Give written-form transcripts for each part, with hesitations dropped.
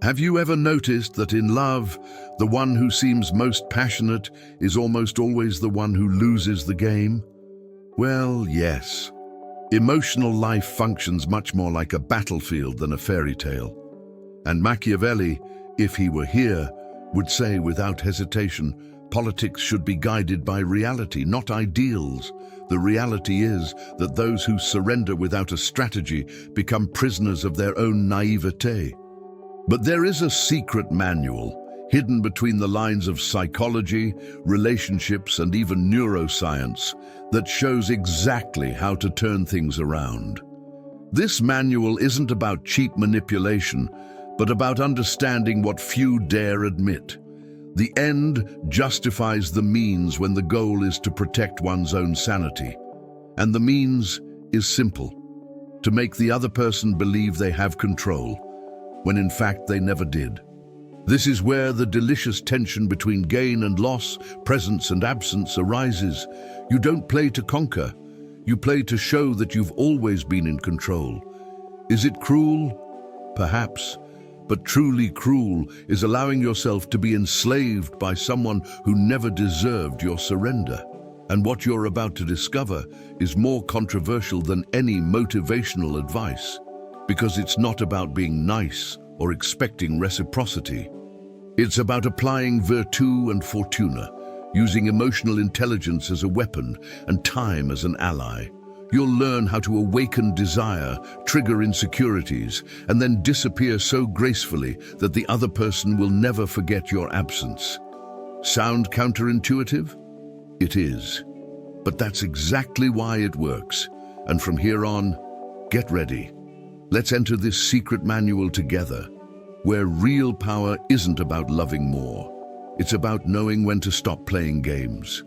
Have you ever noticed that in love, the one who seems most passionate is almost always the one who loses the game? Well, yes. Emotional life functions much more like a battlefield than a fairy tale. And Machiavelli, if he were here, would say without hesitation, politics should be guided by reality, not ideals. The reality is that those who surrender without a strategy become prisoners of their own naivete. But there is a secret manual, hidden between the lines of psychology, relationships, and even neuroscience, that shows exactly how to turn things around. This manual isn't about cheap manipulation, but about understanding what few dare admit. The end justifies the means when the goal is to protect one's own sanity. And the means is simple: to make the other person believe they have control, when in fact they never did. This is where the delicious tension between gain and loss, presence and absence arises. You don't play to conquer, you play to show that you've always been in control. Is it cruel? Perhaps. But truly cruel is allowing yourself to be enslaved by someone who never deserved your surrender. And what you're about to discover is more controversial than any motivational advice, because it's not about being nice or expecting reciprocity. It's about applying virtù and fortuna, using emotional intelligence as a weapon and time as an ally. You'll learn how to awaken desire, trigger insecurities, and then disappear so gracefully that the other person will never forget your absence. Sound counterintuitive? It is. But that's exactly why it works. And from here on, get ready. Let's enter this secret manual together, where real power isn't about loving more. It's about knowing when to stop playing games.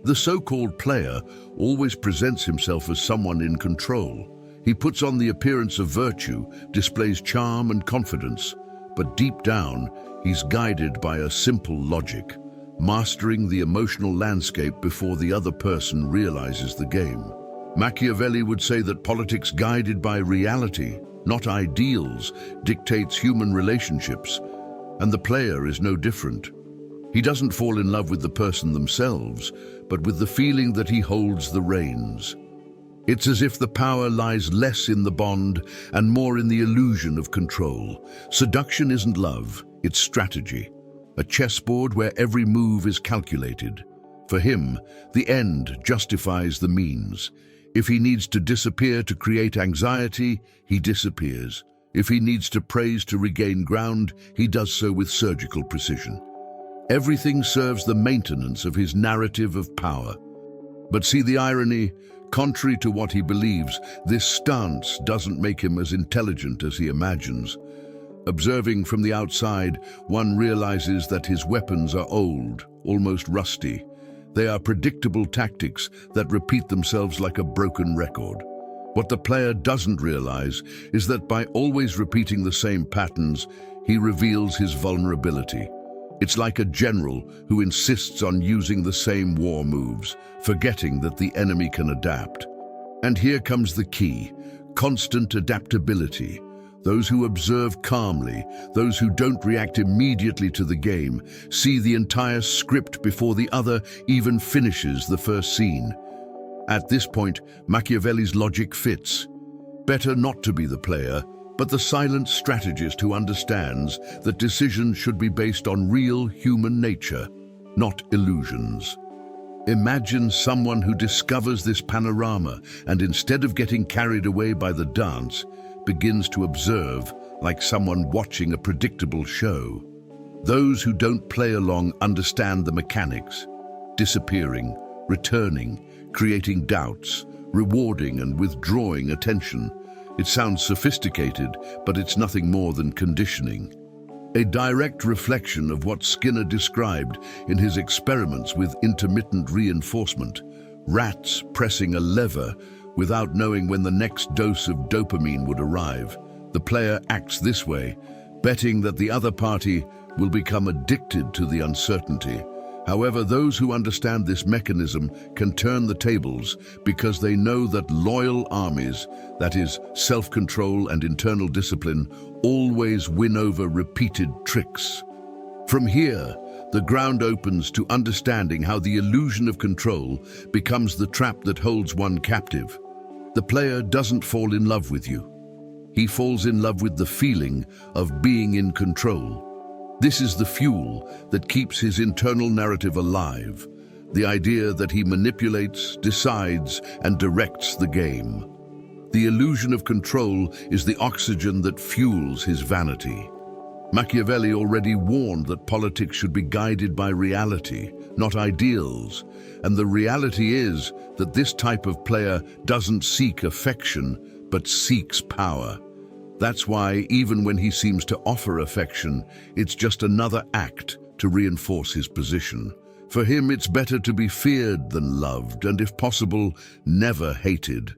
The so-called player always presents himself as someone in control. He puts on the appearance of virtue, displays charm and confidence, but deep down, he's guided by a simple logic, mastering the emotional landscape before the other person realizes the game. Machiavelli would say that politics guided by reality, not ideals, dictates human relationships, and the player is no different. He doesn't fall in love with the person themselves, but with the feeling that he holds the reins. It's as if the power lies less in the bond and more in the illusion of control. Seduction isn't love, it's strategy. A chessboard where every move is calculated. For him, the end justifies the means. If he needs to disappear to create anxiety, he disappears. If he needs to praise to regain ground, he does so with surgical precision. Everything serves the maintenance of his narrative of power. But see the irony? Contrary to what he believes, this stance doesn't make him as intelligent as he imagines. Observing from the outside, one realizes that his weapons are old, almost rusty. They are predictable tactics that repeat themselves like a broken record. What the player doesn't realize is that by always repeating the same patterns, he reveals his vulnerability. It's like a general who insists on using the same war moves, forgetting that the enemy can adapt. And here comes the key: constant adaptability. Those who observe calmly, those who don't react immediately to the game, see the entire script before the other even finishes the first scene. At this point, Machiavelli's logic fits. Better not to be the player, but the silent strategist who understands that decisions should be based on real human nature, not illusions. Imagine someone who discovers this panorama and instead of getting carried away by the dance, begins to observe like someone watching a predictable show. Those who don't play along understand the mechanics: disappearing, returning, creating doubts, rewarding and withdrawing attention. It sounds sophisticated, but it's nothing more than conditioning. A direct reflection of what Skinner described in his experiments with intermittent reinforcement, rats pressing a lever without knowing when the next dose of dopamine would arrive. The player acts this way, betting that the other party will become addicted to the uncertainty. However, those who understand this mechanism can turn the tables because they know that loyal armies, that is, self-control and internal discipline, always win over repeated tricks. From here, the ground opens to understanding how the illusion of control becomes the trap that holds one captive. The player doesn't fall in love with you. He falls in love with the feeling of being in control. This is the fuel that keeps his internal narrative alive, the idea that he manipulates, decides, and directs the game. The illusion of control is the oxygen that fuels his vanity. Machiavelli already warned that politics should be guided by reality, not ideals, and the reality is that this type of player doesn't seek affection, but seeks power. That's why, even when he seems to offer affection, it's just another act to reinforce his position. For him, it's better to be feared than loved, and if possible, never hated.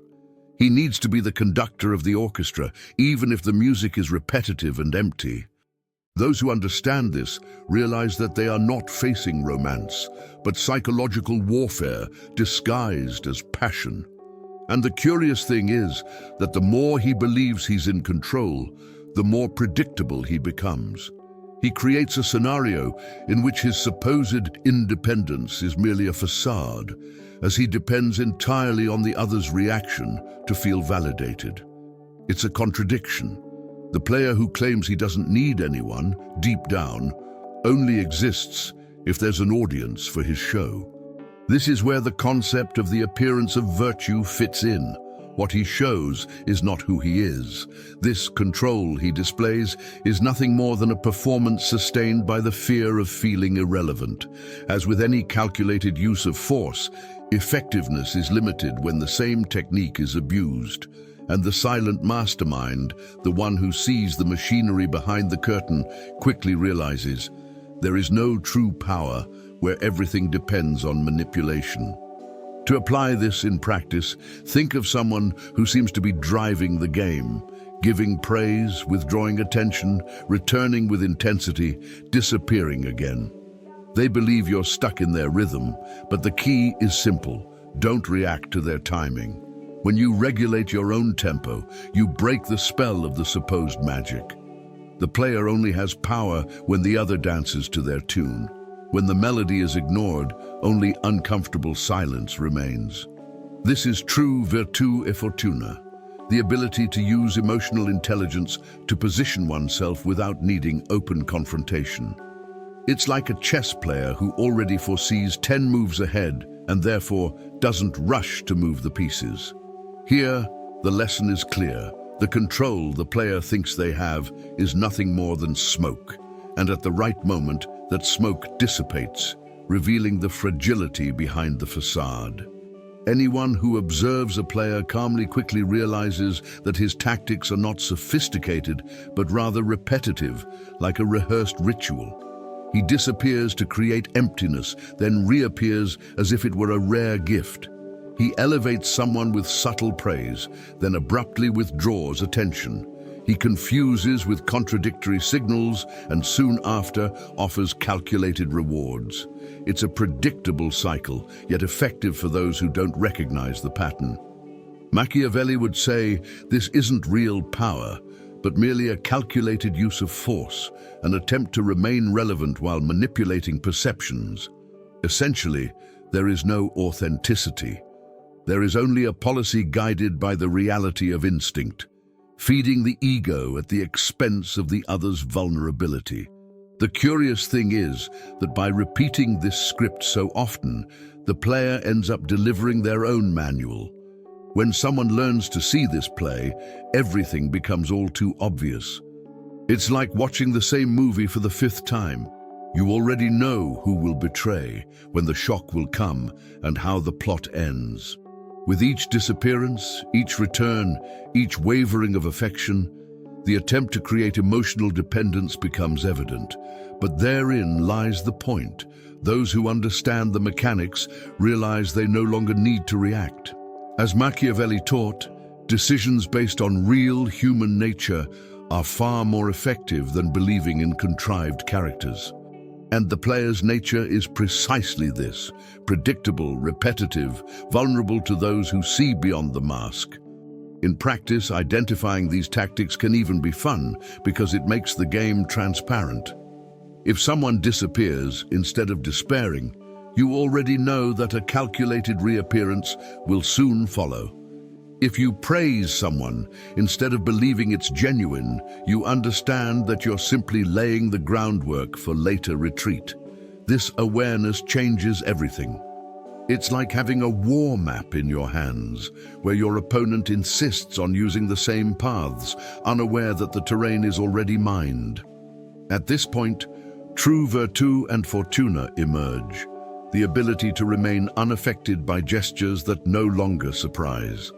He needs to be the conductor of the orchestra, even if the music is repetitive and empty. Those who understand this realize that they are not facing romance, but psychological warfare disguised as passion. And the curious thing is that the more he believes he's in control, the more predictable he becomes. He creates a scenario in which his supposed independence is merely a facade, as he depends entirely on the other's reaction to feel validated. It's a contradiction. The player who claims he doesn't need anyone, deep down, only exists if there's an audience for his show. This is where the concept of the appearance of virtue fits in. What he shows is not who he is. This control he displays is nothing more than a performance sustained by the fear of feeling irrelevant. As with any calculated use of force, effectiveness is limited when the same technique is abused. And the silent mastermind, the one who sees the machinery behind the curtain, quickly realizes there is no true power where everything depends on manipulation. To apply this in practice, think of someone who seems to be driving the game, giving praise, withdrawing attention, returning with intensity, disappearing again. They believe you're stuck in their rhythm, but the key is simple: don't react to their timing. When you regulate your own tempo, you break the spell of the supposed magic. The player only has power when the other dances to their tune. When the melody is ignored, only uncomfortable silence remains. This is true virtù e fortuna, the ability to use emotional intelligence to position oneself without needing open confrontation. It's like a chess player who already foresees 10 moves ahead and therefore doesn't rush to move the pieces. Here, the lesson is clear. The control the player thinks they have is nothing more than smoke, and at the right moment, that smoke dissipates, revealing the fragility behind the facade. Anyone who observes a player calmly quickly realizes that his tactics are not sophisticated, but rather repetitive, like a rehearsed ritual. He disappears to create emptiness, then reappears as if it were a rare gift. He elevates someone with subtle praise, then abruptly withdraws attention. He confuses with contradictory signals and soon after offers calculated rewards. It's a predictable cycle, yet effective for those who don't recognize the pattern. Machiavelli would say this isn't real power, but merely a calculated use of force, an attempt to remain relevant while manipulating perceptions. Essentially, there is no authenticity. There is only a policy guided by the reality of instinct, feeding the ego at the expense of the other's vulnerability. The curious thing is that by repeating this script so often, the player ends up delivering their own manual. When someone learns to see this play, everything becomes all too obvious. It's like watching the same movie for the 5th time. You already know who will betray, when the shock will come, and how the plot ends. With each disappearance, each return, each wavering of affection, the attempt to create emotional dependence becomes evident. But therein lies the point. Those who understand the mechanics realize they no longer need to react. As Machiavelli taught, decisions based on real human nature are far more effective than believing in contrived characters. And the player's nature is precisely this: predictable, repetitive, vulnerable to those who see beyond the mask. In practice, identifying these tactics can even be fun because it makes the game transparent. If someone disappears instead of despairing, you already know that a calculated reappearance will soon follow. If you praise someone instead of believing it's genuine, you understand that you're simply laying the groundwork for later retreat. This awareness changes everything. It's like having a war map in your hands, where your opponent insists on using the same paths, unaware that the terrain is already mined. At this point, true virtù and fortuna emerge, the ability to remain unaffected by gestures that no longer surprise.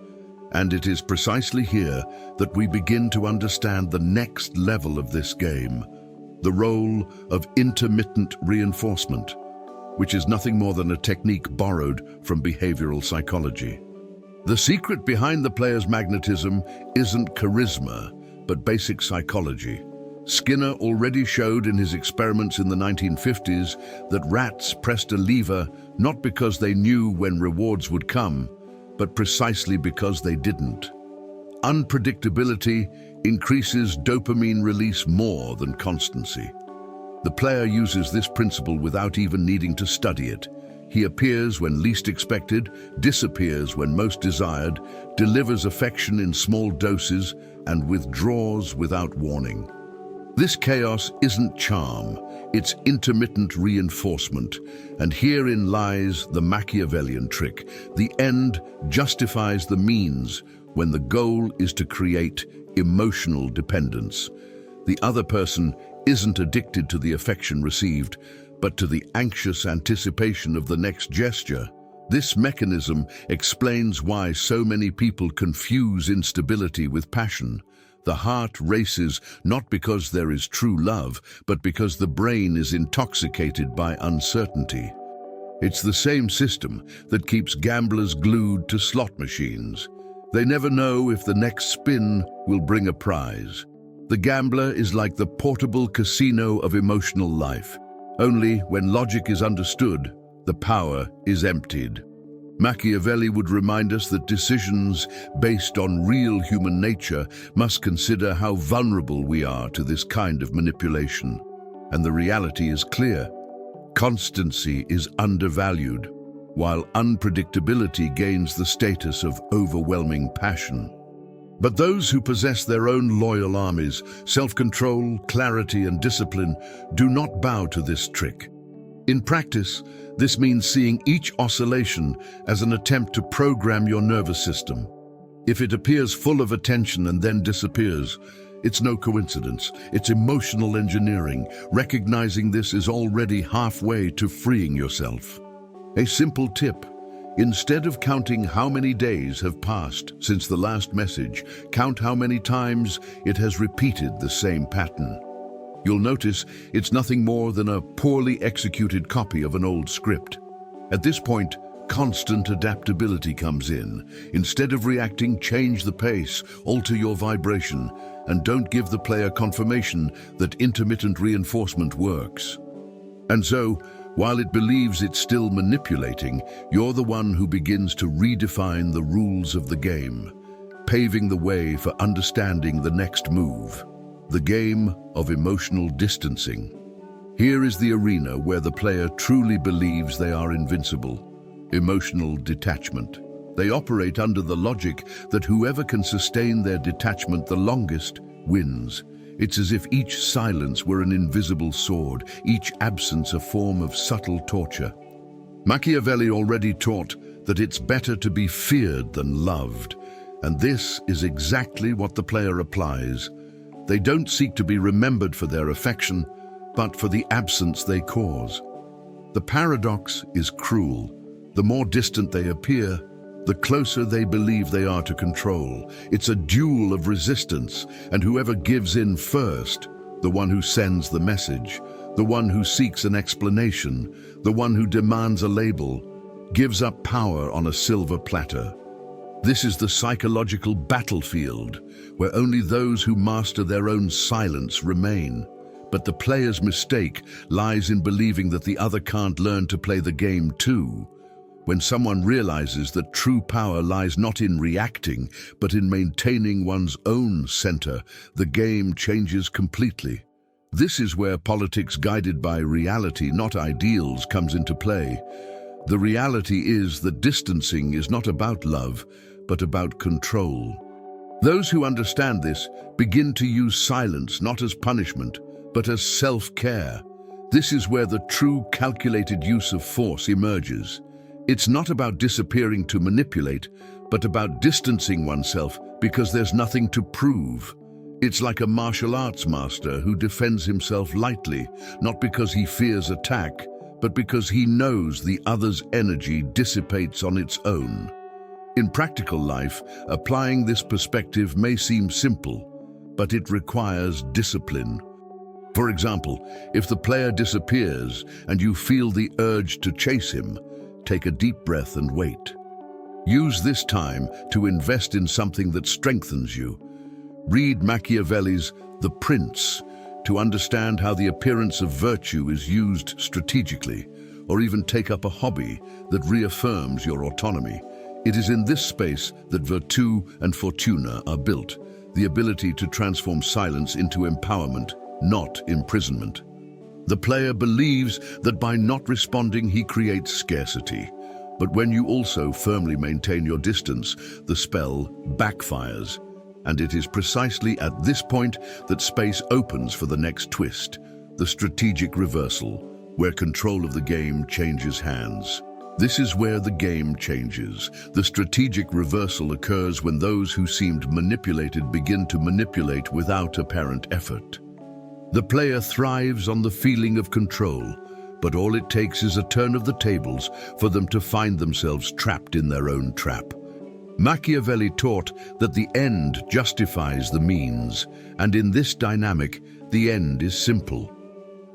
And it is precisely here that we begin to understand the next level of this game, the role of intermittent reinforcement, which is nothing more than a technique borrowed from behavioral psychology. The secret behind the player's magnetism isn't charisma, but basic psychology. Skinner already showed in his experiments in the 1950s that rats pressed a lever not because they knew when rewards would come, but precisely because they didn't. Unpredictability increases dopamine release more than constancy. The player uses this principle without even needing to study it. He appears when least expected, disappears when most desired, delivers affection in small doses, and withdraws without warning. This chaos isn't charm, it's intermittent reinforcement, and herein lies the Machiavellian trick. The end justifies the means when the goal is to create emotional dependence. The other person isn't addicted to the affection received, but to the anxious anticipation of the next gesture. This mechanism explains why so many people confuse instability with passion. The heart races not because there is true love, but because the brain is intoxicated by uncertainty. It's the same system that keeps gamblers glued to slot machines. They never know if the next spin will bring a prize. The gambler is like the portable casino of emotional life. Only when logic is understood, the power is emptied. Machiavelli would remind us that decisions based on real human nature must consider how vulnerable we are to this kind of manipulation. And the reality is clear. Constancy is undervalued, while unpredictability gains the status of overwhelming passion. But those who possess their own loyal armies, self-control, clarity, and discipline do not bow to this trick. In practice, this means seeing each oscillation as an attempt to program your nervous system. If it appears full of attention and then disappears, it's no coincidence. It's emotional engineering. Recognizing this is already halfway to freeing yourself. A simple tip: instead of counting how many days have passed since the last message, count how many times it has repeated the same pattern. You'll notice it's nothing more than a poorly executed copy of an old script. At this point, constant adaptability comes in. Instead of reacting, change the pace, alter your vibration, and don't give the player confirmation that intermittent reinforcement works. And so, while it believes it's still manipulating, you're the one who begins to redefine the rules of the game, paving the way for understanding the next move. The game of emotional distancing. Here is the arena where the player truly believes they are invincible. Emotional detachment. They operate under the logic that whoever can sustain their detachment the longest wins. It's as if each silence were an invisible sword, each absence a form of subtle torture. Machiavelli already taught that it's better to be feared than loved, and this is exactly what the player applies. They don't seek to be remembered for their affection, but for the absence they cause. The paradox is cruel. The more distant they appear, the closer they believe they are to control. It's a duel of resistance, and whoever gives in first, the one who sends the message, the one who seeks an explanation, the one who demands a label, gives up power on a silver platter. This is the psychological battlefield, where only those who master their own silence remain. But the player's mistake lies in believing that the other can't learn to play the game too. When someone realizes that true power lies not in reacting, but in maintaining one's own center, the game changes completely. This is where politics guided by reality, not ideals, comes into play. The reality is that distancing is not about love, but about control. Those who understand this begin to use silence not as punishment, but as self-care. This is where the true calculated use of force emerges. It's not about disappearing to manipulate, but about distancing oneself because there's nothing to prove. It's like a martial arts master who defends himself lightly, not because he fears attack, but because he knows the other's energy dissipates on its own. In practical life, applying this perspective may seem simple, but it requires discipline. For example, if the player disappears and you feel the urge to chase him, take a deep breath and wait. Use this time to invest in something that strengthens you. Read Machiavelli's The Prince to understand how the appearance of virtue is used strategically, or even take up a hobby that reaffirms your autonomy. It is in this space that virtù and fortuna are built, the ability to transform silence into empowerment, not imprisonment. The player believes that by not responding he creates scarcity. But when you also firmly maintain your distance, the spell backfires. And it is precisely at this point that space opens for the next twist, the strategic reversal, where control of the game changes hands. This is where the game changes. The strategic reversal occurs when those who seemed manipulated begin to manipulate without apparent effort. The player thrives on the feeling of control, but all it takes is a turn of the tables for them to find themselves trapped in their own trap. Machiavelli taught that the end justifies the means, and in this dynamic, the end is simple: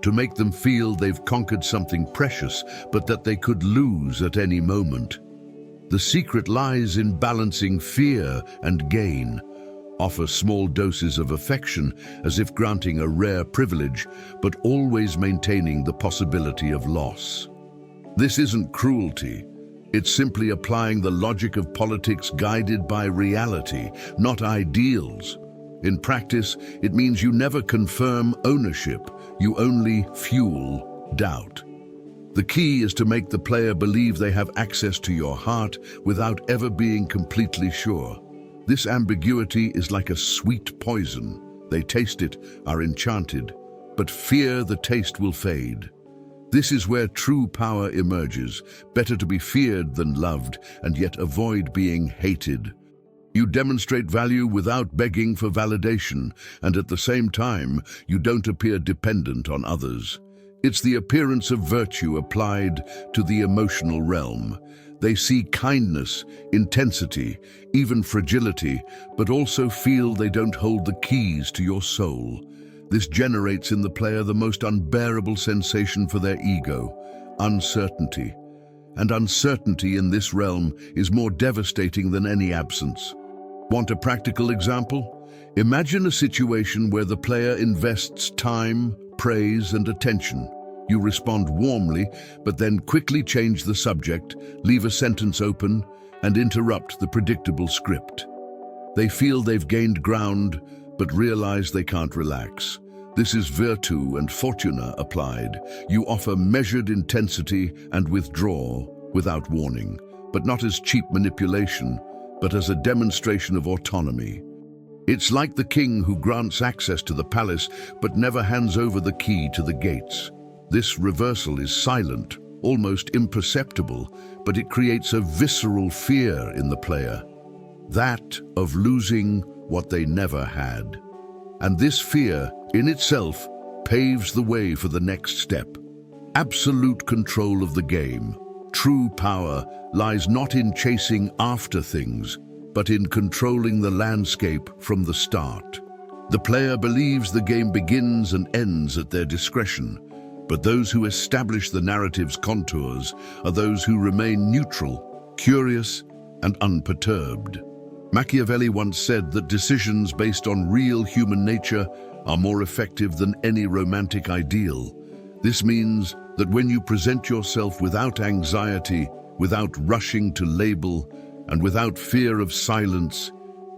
to make them feel they've conquered something precious, but that they could lose at any moment. The secret lies in balancing fear and gain. Offer small doses of affection as if granting a rare privilege, but always maintaining the possibility of loss. This isn't cruelty. It's simply applying the logic of politics guided by reality, not ideals. In practice, it means you never confirm ownership, you only fuel doubt. The key is to make the player believe they have access to your heart without ever being completely sure. This ambiguity is like a sweet poison. They taste it, are enchanted, but fear the taste will fade. This is where true power emerges. Better to be feared than loved, and yet avoid being hated. You demonstrate value without begging for validation, and at the same time, you don't appear dependent on others. It's the appearance of virtue applied to the emotional realm. They see kindness, intensity, even fragility, but also feel they don't hold the keys to your soul. This generates in the player the most unbearable sensation for their ego: uncertainty. And uncertainty in this realm is more devastating than any absence. Want a practical example? Imagine a situation where the player invests time, praise, and attention. You respond warmly, but then quickly change the subject, leave a sentence open, and interrupt the predictable script. They feel they've gained ground, but realize they can't relax. This is virtù and fortuna applied. You offer measured intensity and withdraw without warning, but not as cheap manipulation, but as a demonstration of autonomy. It's like the king who grants access to the palace, but never hands over the key to the gates. This reversal is silent, almost imperceptible, but it creates a visceral fear in the player. That of losing what they never had. And this fear, in itself, paves the way for the next step. Absolute control of the game. True power lies not in chasing after things, but in controlling the landscape from the start. The player believes the game begins and ends at their discretion, but those who establish the narrative's contours are those who remain neutral, curious, and unperturbed. Machiavelli once said that decisions based on real human nature are more effective than any romantic ideal. This means that when you present yourself without anxiety, without rushing to label, and without fear of silence,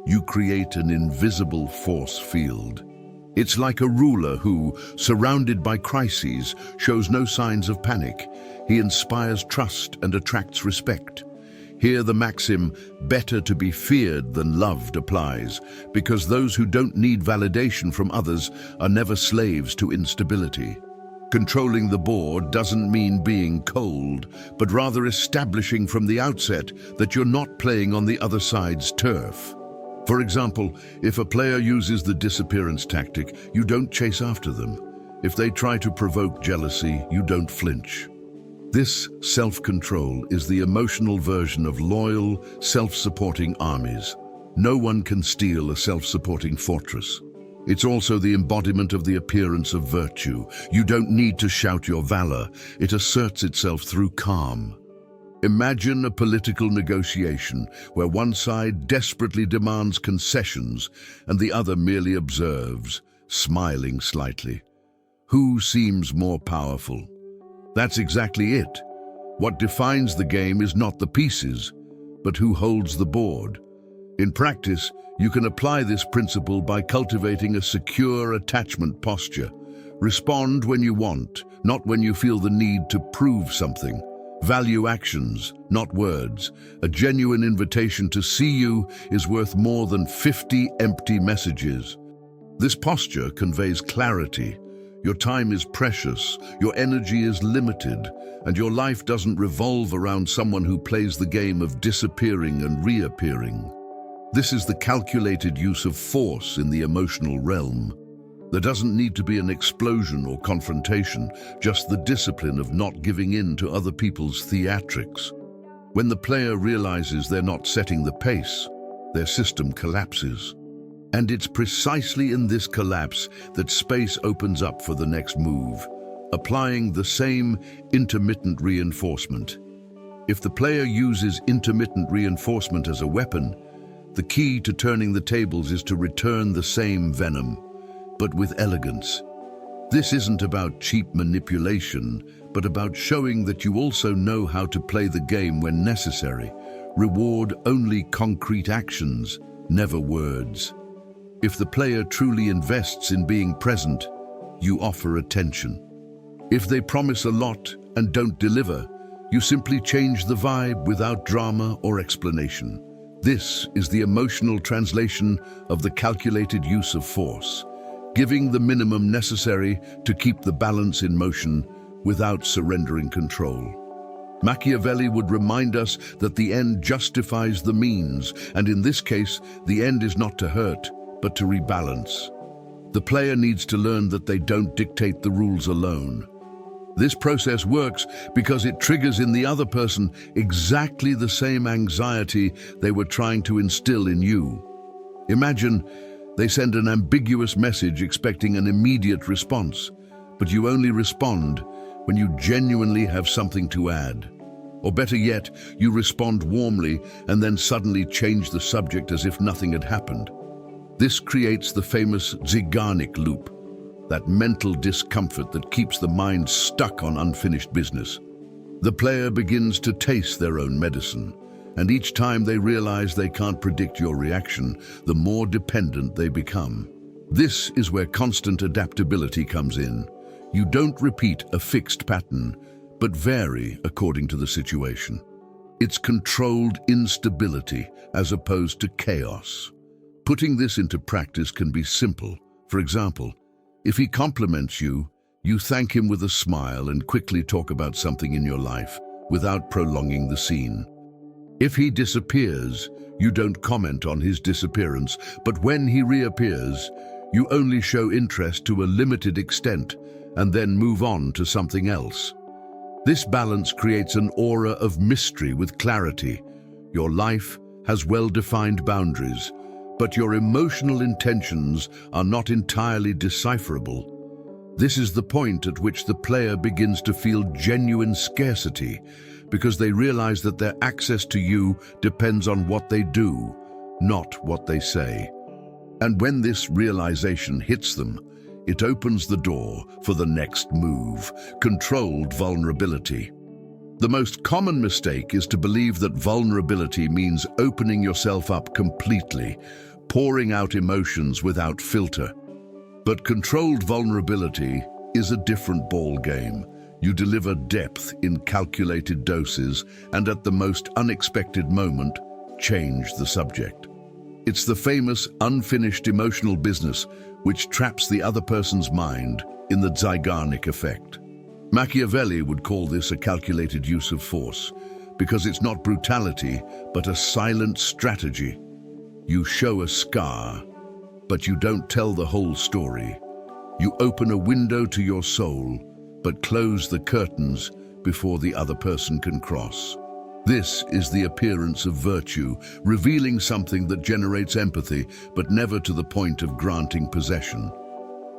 you create an invisible force field. It's like a ruler who, surrounded by crises, shows no signs of panic. He inspires trust and attracts respect. Here the maxim, "better to be feared than loved," applies, because those who don't need validation from others are never slaves to instability. Controlling the board doesn't mean being cold, but rather establishing from the outset that you're not playing on the other side's turf. For example, if a player uses the disappearance tactic, you don't chase after them. If they try to provoke jealousy, you don't flinch. This self-control is the emotional version of loyal, self-supporting armies. No one can steal a self-supporting fortress. It's also the embodiment of the appearance of virtue. You don't need to shout your valor. It asserts itself through calm. Imagine a political negotiation where one side desperately demands concessions and the other merely observes, smiling slightly. Who seems more powerful? That's exactly it. What defines the game is not the pieces, but who holds the board. In practice, you can apply this principle by cultivating a secure attachment posture. Respond when you want, not when you feel the need to prove something. Value actions, not words. A genuine invitation to see you is worth more than 50 empty messages. This posture conveys clarity. Your time is precious, your energy is limited, and your life doesn't revolve around someone who plays the game of disappearing and reappearing. This is the calculated use of force in the emotional realm. There doesn't need to be an explosion or confrontation, just the discipline of not giving in to other people's theatrics. When the player realizes they're not setting the pace, their system collapses. And it's precisely in this collapse that space opens up for the next move, applying the same intermittent reinforcement. If the player uses intermittent reinforcement as a weapon, the key to turning the tables is to return the same venom, but with elegance. This isn't about cheap manipulation, but about showing that you also know how to play the game when necessary. Reward only concrete actions, never words. If the player truly invests in being present, you offer attention. If they promise a lot and don't deliver, you simply change the vibe without drama or explanation. This is the emotional translation of the calculated use of force, giving the minimum necessary to keep the balance in motion without surrendering control. Machiavelli would remind us that the end justifies the means, and in this case, the end is not to hurt, but to rebalance. The player needs to learn that they don't dictate the rules alone. This process works because it triggers in the other person exactly the same anxiety they were trying to instill in you. Imagine they send an ambiguous message expecting an immediate response, but you only respond when you genuinely have something to add. Or better yet, you respond warmly and then suddenly change the subject as if nothing had happened. This creates the famous Zeigarnik loop, that mental discomfort that keeps the mind stuck on unfinished business. The player begins to taste their own medicine, and each time they realize they can't predict your reaction, the more dependent they become. This is where constant adaptability comes in. You don't repeat a fixed pattern, but vary according to the situation. It's controlled instability as opposed to chaos. Putting this into practice can be simple. For example, if he compliments you, you thank him with a smile and quickly talk about something in your life without prolonging the scene. If he disappears, you don't comment on his disappearance, but when he reappears, you only show interest to a limited extent and then move on to something else. This balance creates an aura of mystery with clarity. Your life has well-defined boundaries, but your emotional intentions are not entirely decipherable. This is the point at which the player begins to feel genuine scarcity, because they realize that their access to you depends on what they do, not what they say. And when this realization hits them, it opens the door for the next move, controlled vulnerability. The most common mistake is to believe that vulnerability means opening yourself up completely, pouring out emotions without filter. But controlled vulnerability is a different ball game. You deliver depth in calculated doses and at the most unexpected moment, change the subject. It's the famous unfinished emotional business which traps the other person's mind in the Zeigarnik effect. Machiavelli would call this a calculated use of force, because it's not brutality, but a silent strategy. You show a scar, but you don't tell the whole story. You open a window to your soul, but close the curtains before the other person can cross. This is the appearance of virtue, revealing something that generates empathy, but never to the point of granting possession.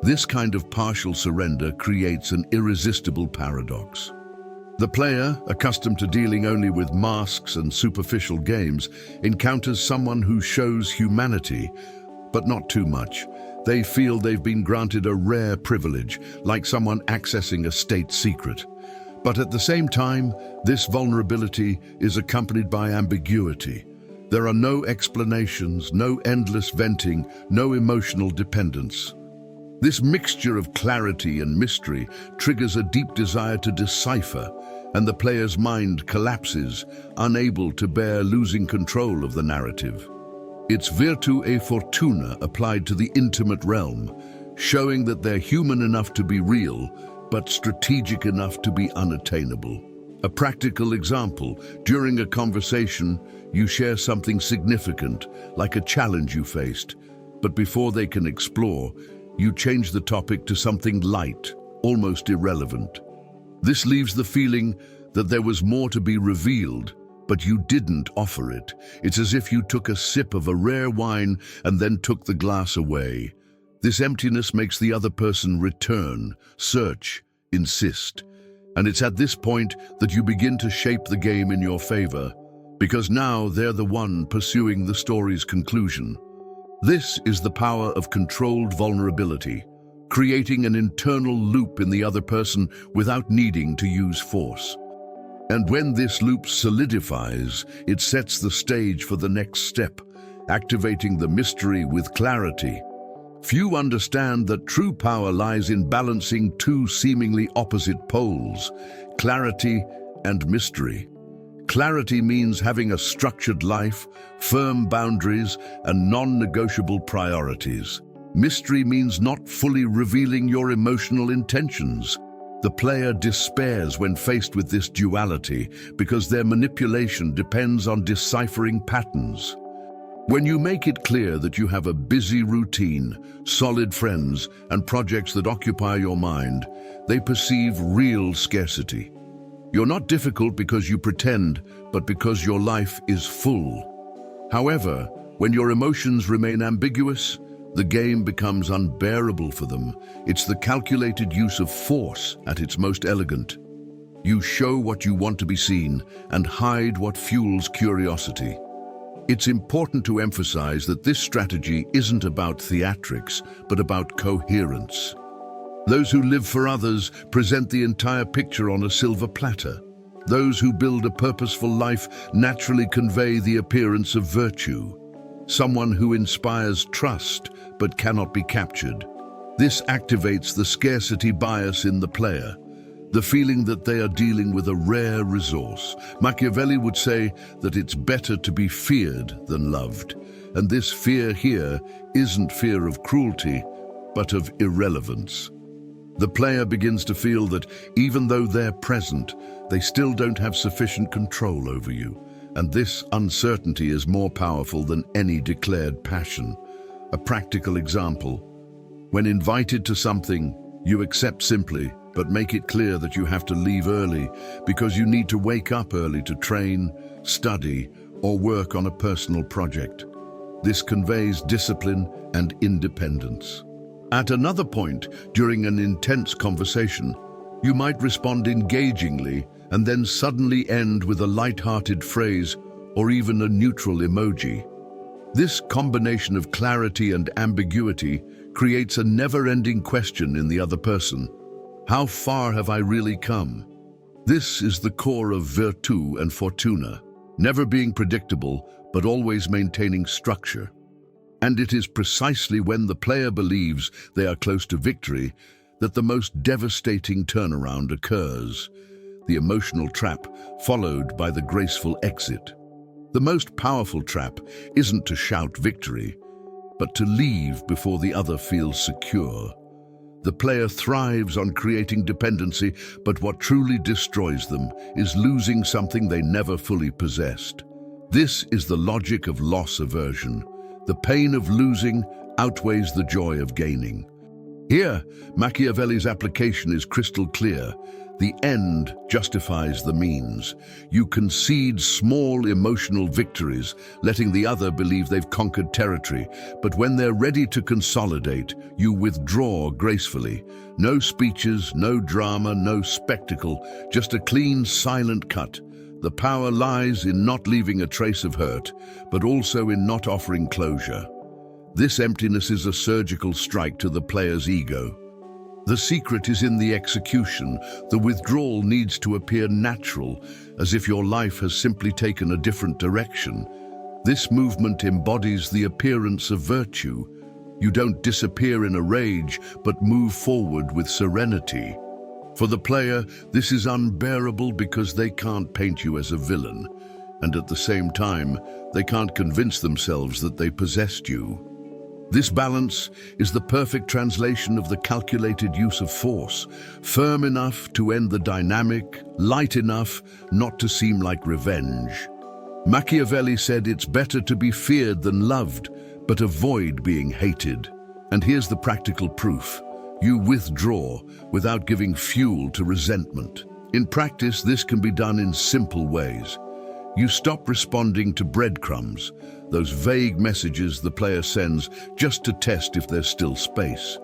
This kind of partial surrender creates an irresistible paradox. The player, accustomed to dealing only with masks and superficial games, encounters someone who shows humanity, but not too much. They feel they've been granted a rare privilege, like someone accessing a state secret. But at the same time, this vulnerability is accompanied by ambiguity. There are no explanations, no endless venting, no emotional dependence. This mixture of clarity and mystery triggers a deep desire to decipher, and the player's mind collapses, unable to bear losing control of the narrative. It's virtù e fortuna applied to the intimate realm, showing that they're human enough to be real, but strategic enough to be unattainable. A practical example: during a conversation, you share something significant, like a challenge you faced, but before they can explore, you change the topic to something light, almost irrelevant. This leaves the feeling that there was more to be revealed, but you didn't offer it. It's as if you took a sip of a rare wine and then took the glass away. This emptiness makes the other person return, search, insist. And it's at this point that you begin to shape the game in your favor, because now they're the one pursuing the story's conclusion. This is the power of controlled vulnerability, creating an internal loop in the other person without needing to use force. And when this loop solidifies, it sets the stage for the next step, activating the mystery with clarity. Few understand that true power lies in balancing two seemingly opposite poles, clarity and mystery. Clarity means having a structured life, firm boundaries, and non-negotiable priorities. Mystery means not fully revealing your emotional intentions. The player despairs when faced with this duality because their manipulation depends on deciphering patterns. When you make it clear that you have a busy routine, solid friends, and projects that occupy your mind, they perceive real scarcity. You're not difficult because you pretend, but because your life is full. However, when your emotions remain ambiguous, the game becomes unbearable for them. It's the calculated use of force at its most elegant. You show what you want to be seen and hide what fuels curiosity. It's important to emphasize that this strategy isn't about theatrics, but about coherence. Those who live for others present the entire picture on a silver platter. Those who build a purposeful life naturally convey the appearance of virtue. Someone who inspires trust but cannot be captured. This activates the scarcity bias in the player, the feeling that they are dealing with a rare resource. Machiavelli would say that it's better to be feared than loved, and this fear here isn't fear of cruelty, but of irrelevance. The player begins to feel that even though they're present, they still don't have sufficient control over you, and this uncertainty is more powerful than any declared passion. A practical example: when invited to something, you accept simply, but make it clear that you have to leave early because you need to wake up early to train, study, or work on a personal project. This conveys discipline and independence. At another point, during an intense conversation, you might respond engagingly and then suddenly end with a light-hearted phrase or even a neutral emoji. This combination of clarity and ambiguity creates a never-ending question in the other person. How far have I really come? This is the core of virtù and fortuna, never being predictable, but always maintaining structure. And it is precisely when the player believes they are close to victory that the most devastating turnaround occurs, the emotional trap followed by the graceful exit. The most powerful trap isn't to shout victory, but to leave before the other feels secure. The player thrives on creating dependency, but what truly destroys them is losing something they never fully possessed. This is the logic of loss aversion. The pain of losing outweighs the joy of gaining. Here, Machiavelli's application is crystal clear. The end justifies the means. You concede small emotional victories, letting the other believe they've conquered territory. But when they're ready to consolidate, you withdraw gracefully. No speeches, no drama, no spectacle, just a clean, silent cut. The power lies in not leaving a trace of hurt, but also in not offering closure. This emptiness is a surgical strike to the player's ego. The secret is in the execution. The withdrawal needs to appear natural, as if your life has simply taken a different direction. This movement embodies the appearance of virtue. You don't disappear in a rage, but move forward with serenity. For the player, this is unbearable because they can't paint you as a villain, and at the same time, they can't convince themselves that they possessed you. This balance is the perfect translation of the calculated use of force, firm enough to end the dynamic, light enough not to seem like revenge. Machiavelli said it's better to be feared than loved, but avoid being hated. And here's the practical proof. You withdraw without giving fuel to resentment. In practice, this can be done in simple ways. You stop responding to breadcrumbs, those vague messages the player sends just to test if there's still space.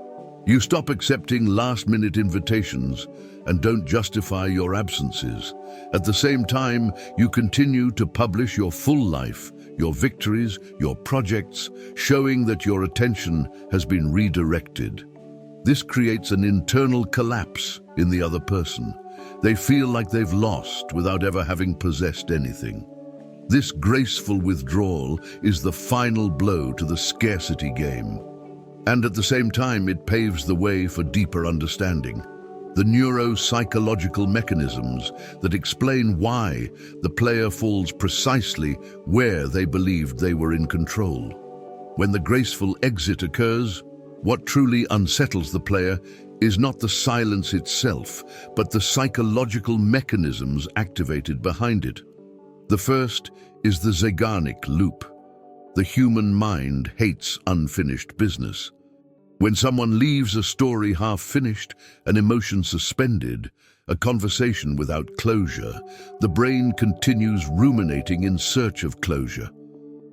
You stop accepting last-minute invitations and don't justify your absences. At the same time, you continue to publish your full life, your victories, your projects, showing that your attention has been redirected. This creates an internal collapse in the other person. They feel like they've lost without ever having possessed anything. This graceful withdrawal is the final blow to the scarcity game. And at the same time, it paves the way for deeper understanding. The neuropsychological mechanisms that explain why the player falls precisely where they believed they were in control. When the graceful exit occurs, what truly unsettles the player is not the silence itself, but the psychological mechanisms activated behind it. The first is the Zeigarnik loop. The human mind hates unfinished business. When someone leaves a story half-finished, an emotion suspended, a conversation without closure, the brain continues ruminating in search of closure.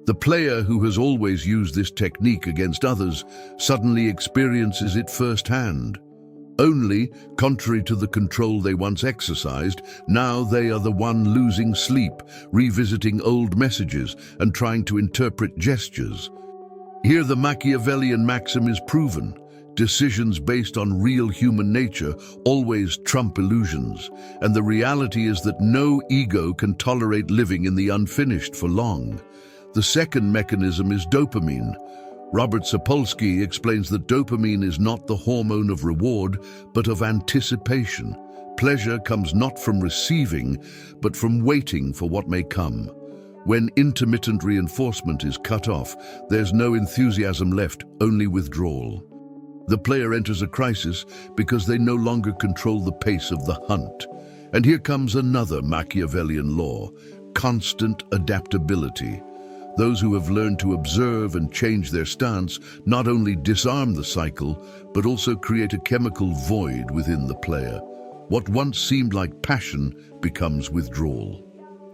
The player who has always used this technique against others suddenly experiences it firsthand. Only, contrary to the control they once exercised, now they are the one losing sleep, revisiting old messages and trying to interpret gestures. Here the Machiavellian maxim is proven. Decisions based on real human nature always trump illusions, and the reality is that no ego can tolerate living in the unfinished for long. The second mechanism is dopamine. Robert Sapolsky explains that dopamine is not the hormone of reward, but of anticipation. Pleasure comes not from receiving, but from waiting for what may come. When intermittent reinforcement is cut off, there's no enthusiasm left, only withdrawal. The player enters a crisis because they no longer control the pace of the hunt. And here comes another Machiavellian law: constant adaptability. Those who have learned to observe and change their stance not only disarm the cycle, but also create a chemical void within the player. What once seemed like passion becomes withdrawal.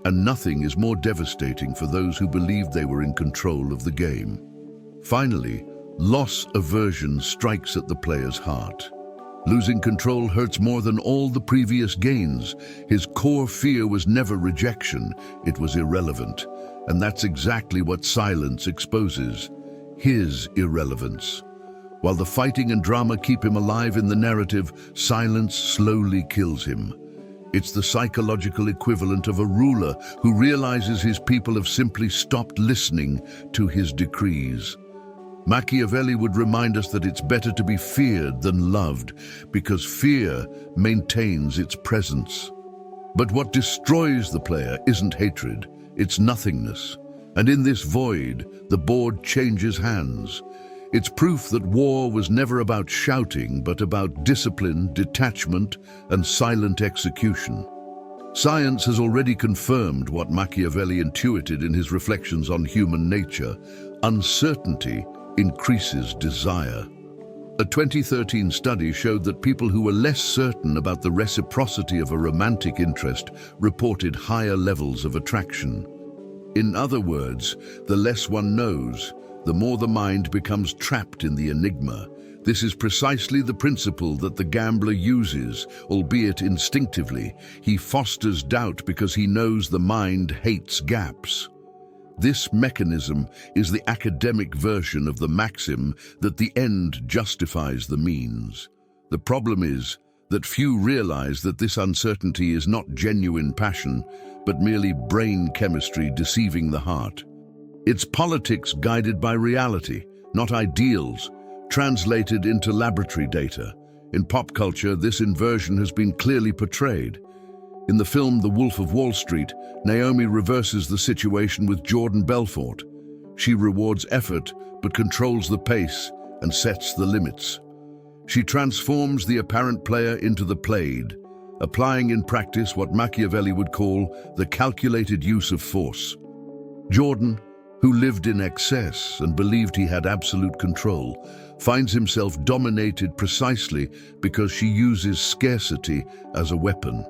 And nothing is more devastating for those who believed they were in control of the game. Finally, loss aversion strikes at the player's heart. Losing control hurts more than all the previous gains. His core fear was never rejection, it was irrelevant. And that's exactly what silence exposes: his irrelevance. While the fighting and drama keep him alive in the narrative, silence slowly kills him. It's the psychological equivalent of a ruler who realizes his people have simply stopped listening to his decrees. Machiavelli would remind us that it's better to be feared than loved, because fear maintains its presence. But what destroys the player isn't hatred, it's nothingness. And in this void, the board changes hands. It's proof that war was never about shouting, but about discipline, detachment, and silent execution. Science has already confirmed what Machiavelli intuited in his reflections on human nature. Uncertainty increases desire. A 2013 study showed that people who were less certain about the reciprocity of a romantic interest reported higher levels of attraction. In other words, the less one knows, the more the mind becomes trapped in the enigma. This is precisely the principle that the gambler uses, albeit instinctively. He fosters doubt because he knows the mind hates gaps. This mechanism is the academic version of the maxim that the end justifies the means. The problem is that few realize that this uncertainty is not genuine passion, but merely brain chemistry deceiving the heart. It's politics guided by reality, not ideals, translated into laboratory data. In pop culture, this inversion has been clearly portrayed. In the film The Wolf of Wall Street, Naomi reverses the situation with Jordan Belfort. She rewards effort, but controls the pace and sets the limits. She transforms the apparent player into the played, applying in practice what Machiavelli would call the calculated use of force. Jordan, who lived in excess and believed he had absolute control, finds himself dominated precisely because she uses scarcity as a weapon.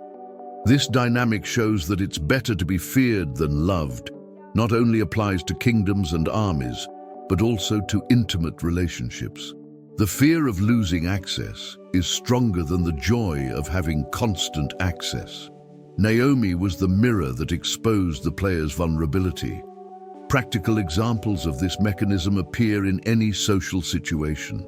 This dynamic shows that it's better to be feared than loved. Not only applies to kingdoms and armies, but also to intimate relationships. The fear of losing access is stronger than the joy of having constant access. Naomi was the mirror that exposed the player's vulnerability. Practical examples of this mechanism appear in any social situation.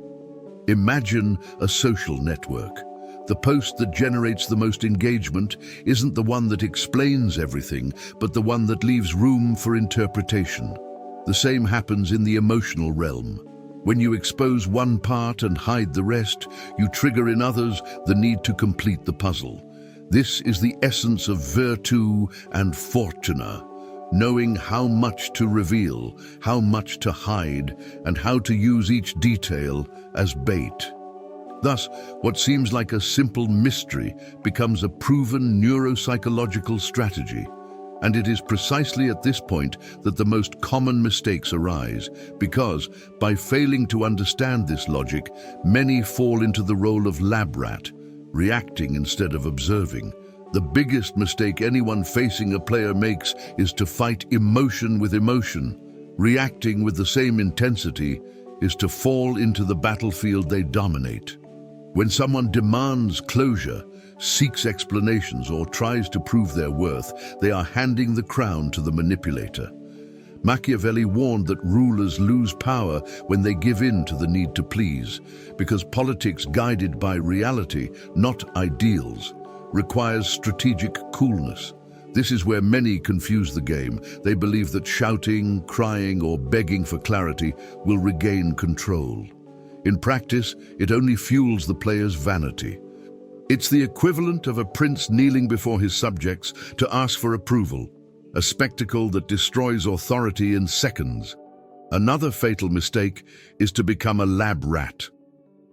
Imagine a social network. The post that generates the most engagement isn't the one that explains everything, but the one that leaves room for interpretation. The same happens in the emotional realm. When you expose one part and hide the rest, you trigger in others the need to complete the puzzle. This is the essence of virtu and fortuna, knowing how much to reveal, how much to hide, and how to use each detail as bait. Thus, what seems like a simple mystery becomes a proven neuropsychological strategy. And it is precisely at this point that the most common mistakes arise, because, by failing to understand this logic, many fall into the role of lab rat, reacting instead of observing. The biggest mistake anyone facing a player makes is to fight emotion with emotion. Reacting with the same intensity is to fall into the battlefield they dominate. When someone demands closure, seeks explanations, or tries to prove their worth, they are handing the crown to the manipulator. Machiavelli warned that rulers lose power when they give in to the need to please, because politics guided by reality, not ideals, requires strategic coolness. This is where many confuse the game. They believe that shouting, crying, or begging for clarity will regain control. In practice, it only fuels the player's vanity. It's the equivalent of a prince kneeling before his subjects to ask for approval, a spectacle that destroys authority in seconds. Another fatal mistake is to become a lab rat.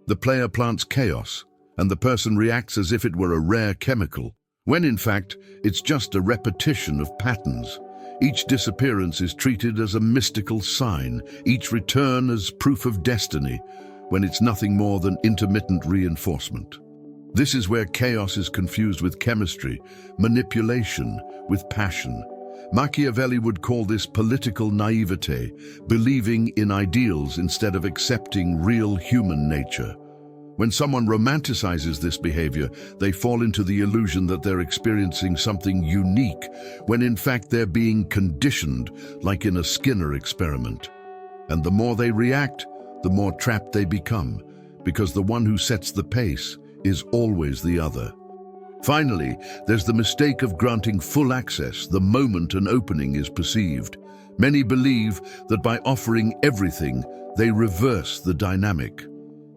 The player plants chaos, and the person reacts as if it were a rare chemical, when in fact, it's just a repetition of patterns. Each disappearance is treated as a mystical sign, each return as proof of destiny, when it's nothing more than intermittent reinforcement. This is where chaos is confused with chemistry, manipulation with passion. Machiavelli would call this political naivete, believing in ideals instead of accepting real human nature. When someone romanticizes this behavior, they fall into the illusion that they're experiencing something unique, when in fact they're being conditioned, like in a Skinner experiment. And the more they react, the more trapped they become, because the one who sets the pace is always the other. Finally, there's the mistake of granting full access the moment an opening is perceived. Many believe that by offering everything, they reverse the dynamic.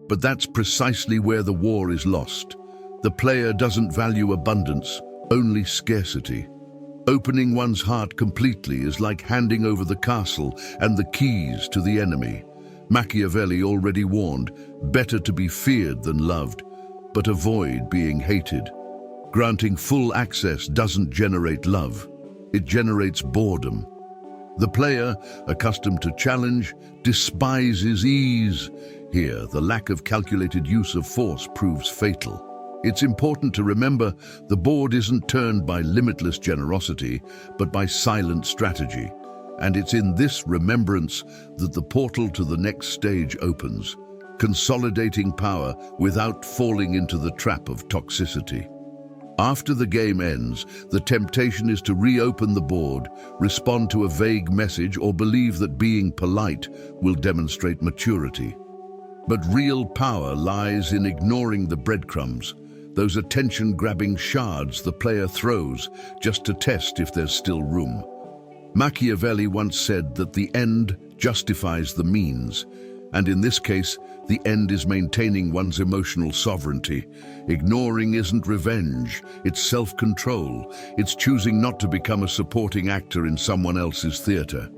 But that's precisely where the war is lost. The player doesn't value abundance, only scarcity. Opening one's heart completely is like handing over the castle and the keys to the enemy. Machiavelli already warned, better to be feared than loved, but avoid being hated. Granting full access doesn't generate love, it generates boredom. The player, accustomed to challenge, despises ease. Here, the lack of calculated use of force proves fatal. It's important to remember the board isn't turned by limitless generosity, but by silent strategy. And it's in this remembrance that the portal to the next stage opens, consolidating power without falling into the trap of toxicity. After the game ends, the temptation is to reopen the board, respond to a vague message, or believe that being polite will demonstrate maturity. But real power lies in ignoring the breadcrumbs, those attention-grabbing shards the player throws just to test if there's still room. Machiavelli once said that the end justifies the means, and in this case, the end is maintaining one's emotional sovereignty. Ignoring isn't revenge, it's self-control. It's choosing not to become a supporting actor in someone else's theater.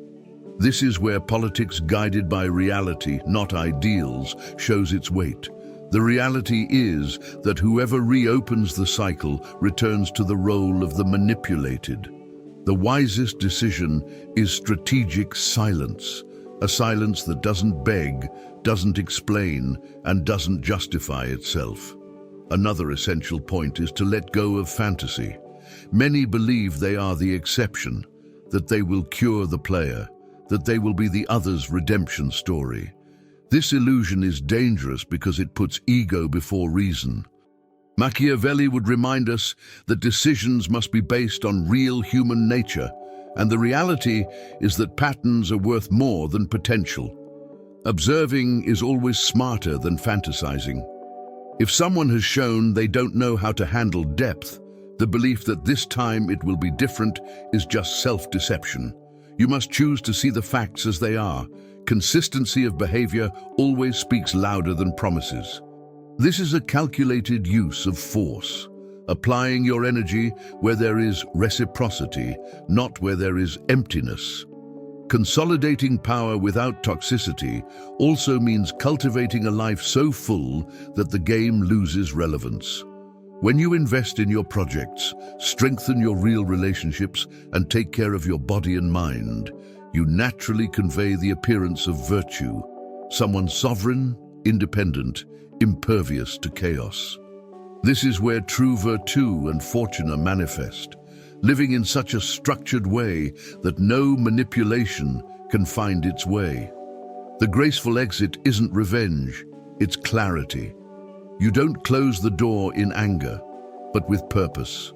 This is where politics guided by reality, not ideals, shows its weight. The reality is that whoever reopens the cycle returns to the role of the manipulated. The wisest decision is strategic silence, a silence that doesn't beg, doesn't explain, and doesn't justify itself. Another essential point is to let go of fantasy. Many believe they are the exception, that they will cure the player, that they will be the other's redemption story. This illusion is dangerous because it puts ego before reason. Machiavelli would remind us that decisions must be based on real human nature, and the reality is that patterns are worth more than potential. Observing is always smarter than fantasizing. If someone has shown they don't know how to handle depth, the belief that this time it will be different is just self-deception. You must choose to see the facts as they are. Consistency of behavior always speaks louder than promises. This is a calculated use of force, applying your energy where there is reciprocity, not where there is emptiness. Consolidating power without toxicity also means cultivating a life so full that the game loses relevance. When you invest in your projects, strengthen your real relationships, and take care of your body and mind, you naturally convey the appearance of virtue, someone sovereign, independent, impervious to chaos. This is where true virtue and fortuna manifest, living in such a structured way that no manipulation can find its way. The graceful exit isn't revenge, it's clarity. You don't close the door in anger, but with purpose.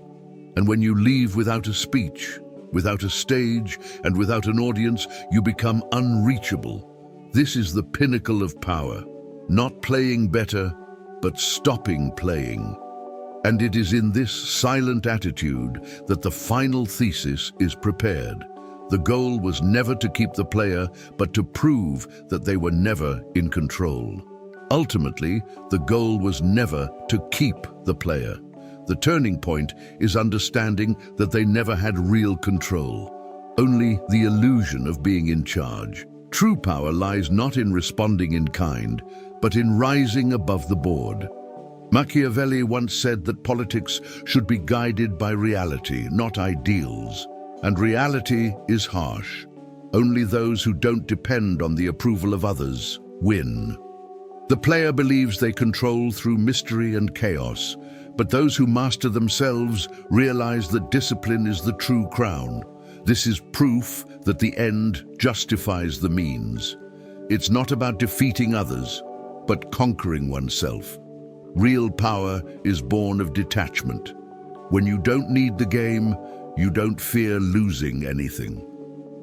And when you leave without a speech, without a stage, and without an audience, you become unreachable. This is the pinnacle of power, not playing better, but stopping playing. And it is in this silent attitude that the final thesis is prepared. The goal was never to keep the player, but to prove that they were never in control. Ultimately, the goal was never to keep the player. The turning point is understanding that they never had real control, only the illusion of being in charge. True power lies not in responding in kind, but in rising above the board. Machiavelli once said that politics should be guided by reality, not ideals. And reality is harsh. Only those who don't depend on the approval of others win. The player believes they control through mystery and chaos, but those who master themselves realize that discipline is the true crown. This is proof that the end justifies the means. It's not about defeating others, but conquering oneself. Real power is born of detachment. When you don't need the game, you don't fear losing anything.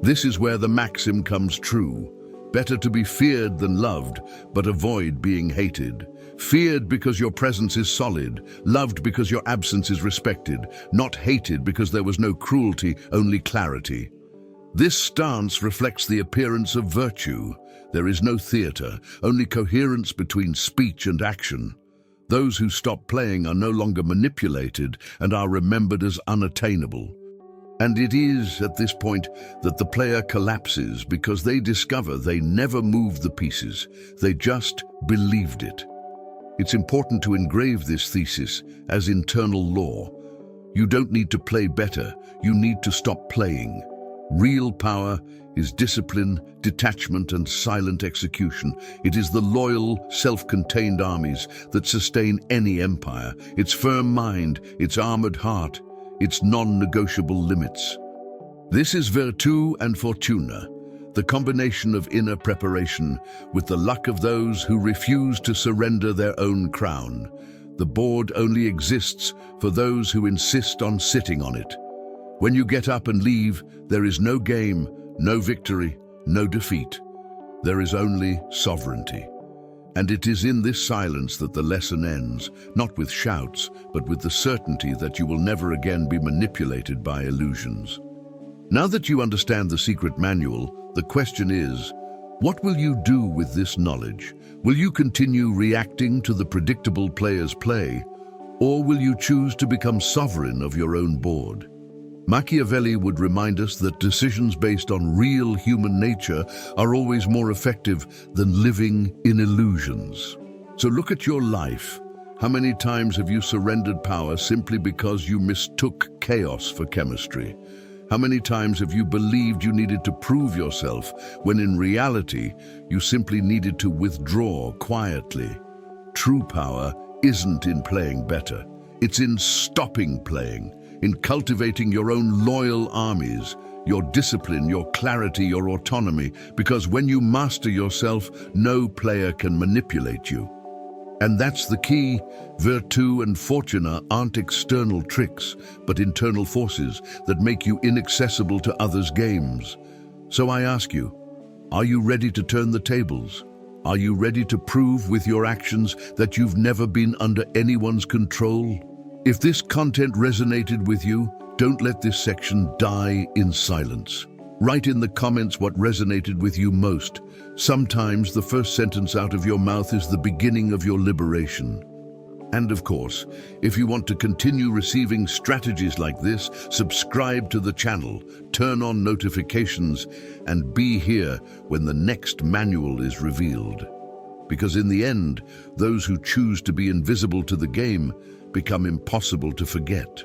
This is where the maxim comes true. Better to be feared than loved, but avoid being hated. Feared because your presence is solid, loved because your absence is respected, not hated because there was no cruelty, only clarity. This stance reflects the appearance of virtue. There is no theater, only coherence between speech and action. Those who stop playing are no longer manipulated and are remembered as unattainable. And it is at this point that the player collapses because they discover they never moved the pieces, they just believed it. It's important to engrave this thesis as internal law. You don't need to play better, you need to stop playing. Real power is discipline, detachment, and silent execution. It is the loyal, self-contained armies that sustain any empire, its firm mind, its armored heart, its non-negotiable limits. This is virtù and fortuna, the combination of inner preparation with the luck of those who refuse to surrender their own crown. The board only exists for those who insist on sitting on it. When you get up and leave, there is no game, no victory, no defeat. There is only sovereignty. And it is in this silence that the lesson ends, not with shouts, but with the certainty that you will never again be manipulated by illusions. Now that you understand the secret manual, the question is, what will you do with this knowledge? Will you continue reacting to the predictable player's play, or will you choose to become sovereign of your own board? Machiavelli would remind us that decisions based on real human nature are always more effective than living in illusions. So look at your life. How many times have you surrendered power simply because you mistook chaos for chemistry? How many times have you believed you needed to prove yourself when in reality you simply needed to withdraw quietly? True power isn't in playing better. It's in stopping playing, in cultivating your own loyal armies, your discipline, your clarity, your autonomy, because when you master yourself, no player can manipulate you. And that's the key. Virtù and fortuna aren't external tricks, but internal forces that make you inaccessible to others' games. So I ask you, are you ready to turn the tables? Are you ready to prove with your actions that you've never been under anyone's control? If this content resonated with you, don't let this section die in silence. Write in the comments what resonated with you most. Sometimes the first sentence out of your mouth is the beginning of your liberation. And of course, if you want to continue receiving strategies like this, subscribe to the channel, turn on notifications, and be here when the next manual is revealed. Because in the end, those who choose to be invisible to the game become impossible to forget.